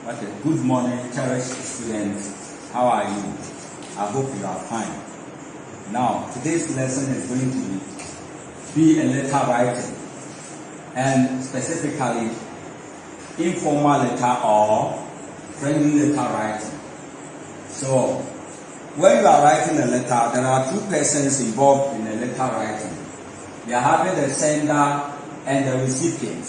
Okay, good morning, cherished students. How are you? I hope you are fine. Now, today's lesson is going to be a letter writing, and specifically informal letter or friendly letter writing. So, when you are writing a letter, there are two persons involved in a letter writing. You are having the sender and the recipient.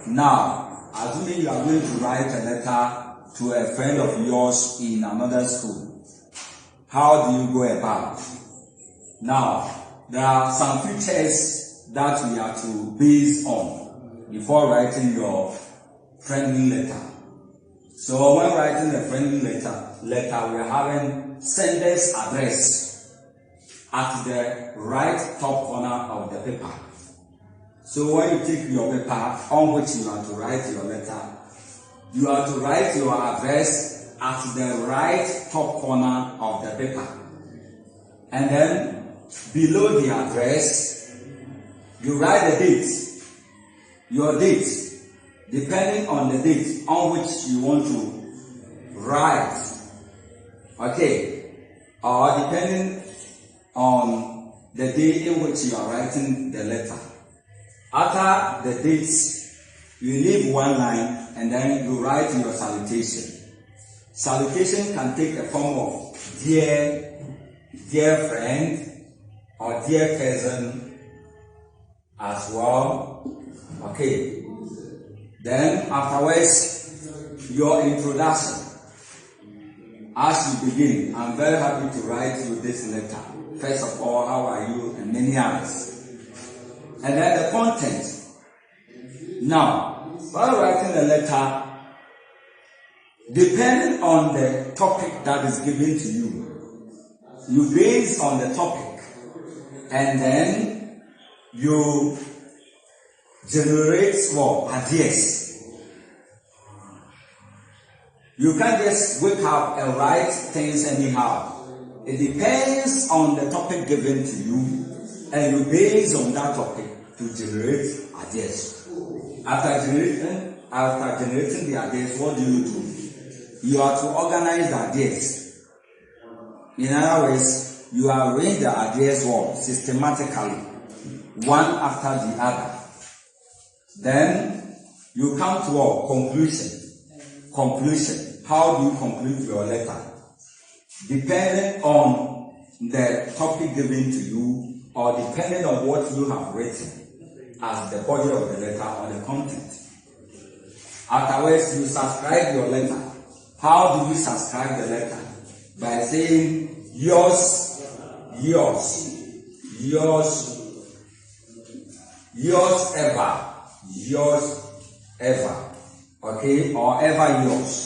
Now, assuming you are going to write a letter to a friend of yours in another school, how do you go about? Now, there are some features that we are to base on before writing your friendly letter. So when writing a friendly letter we are having sender's address at the right top corner of the paper. So when you take your paper on which you are to write your letter, you are to write your address at the right top corner of the paper. And then below the address, you write the date, your date, depending on the date on which you want to write. Okay, or depending on the day in which you are writing the letter. After the dates, you leave one line and then you write your salutation. Salutation can take the form of dear friend or dear cousin as well. Okay. Then afterwards, your introduction. As you begin, I'm very happy to write you this letter. First of all, how are you? And many others. And then the content. Now, while writing a letter, depending on the topic that is given to you, you base on the topic and then you generate ideas. You can't just wake up and write things anyhow. It depends on the topic given to you, and you base on that topic to generate ideas. After generating the ideas, what do? You are to organize the ideas. In other words, you arrange the ideas systematically, one after the other. Then you come to a conclusion. How do you conclude your letter? Depending on the topic given to you, or depending on what you have written as the body of the letter or the content. Afterwards, you subscribe your letter. How do you subscribe the letter? By saying yours ever, okay, or ever yours,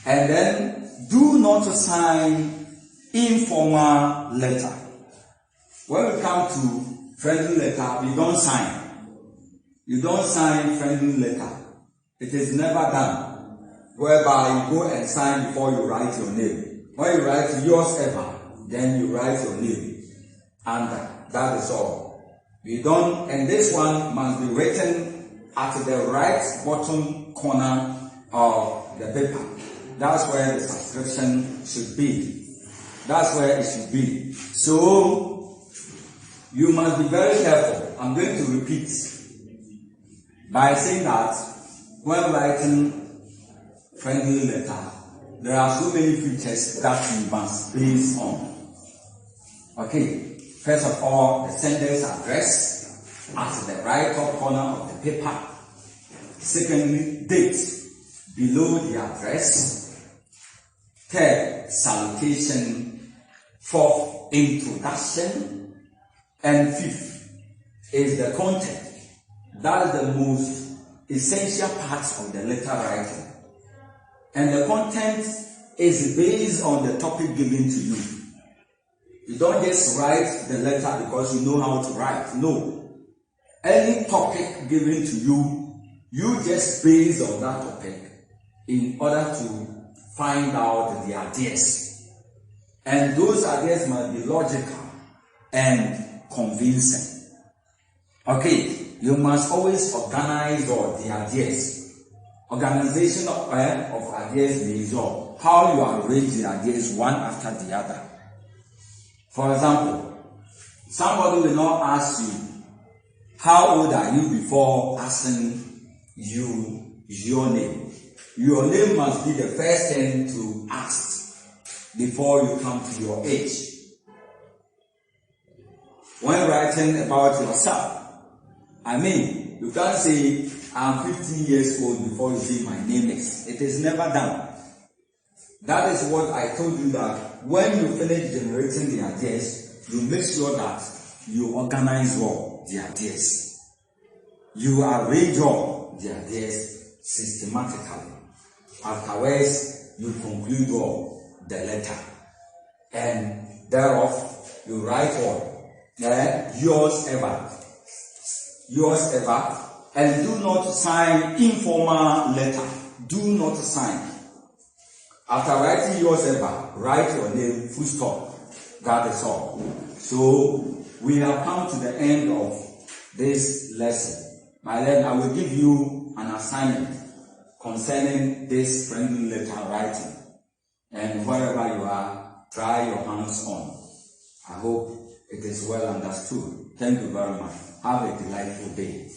and then do not sign informal letter. When we come to friendly letter, we don't sign. You don't sign friendly letter. It is never done. Whereby you go and sign before you write your name. When you write yours ever, then you write your name. And that is all. We don't, and this one must be written at the right bottom corner of the paper. That's where the subscription should be. That's where it should be. So, you must be very careful. I'm going to repeat by saying that when writing friendly letter, there are so many features that you must base on. Okay, first of all, the sender's address at the right top corner of the paper. Secondly, date below the address. Third, salutation. Fourth, introduction. And fifth is the content. That is the most essential part of the letter writing. And the content is based on the topic given to you. You don't just write the letter because you know how to write. No. Any topic given to you, you just base on that topic in order to find out the ideas. And those ideas must be logical and convincing. Okay, You must always organize the ideas. Organization of ideas means how you arrange the ideas one after the other. For example, somebody will not ask you, how old are you, before asking you your name. Your name must be the first thing to ask before you come to your age. When writing about yourself, you can't say, I'm 15 years old before you say my name is. It is never done. That is what I told you, that when you finish generating the ideas, you make sure that you organize all the ideas. You arrange all the ideas systematically. Afterwards, you conclude all the letter. And thereof, you write all, yours ever. Yours ever. And do not sign informal letter. Do not sign. After writing yours ever, write your name, full stop. That is all. So, we have come to the end of this lesson. Then I will give you an assignment concerning this friendly letter writing. And wherever you are, try your hands on. I hope it is well understood. Thank you very much. Have a delightful day.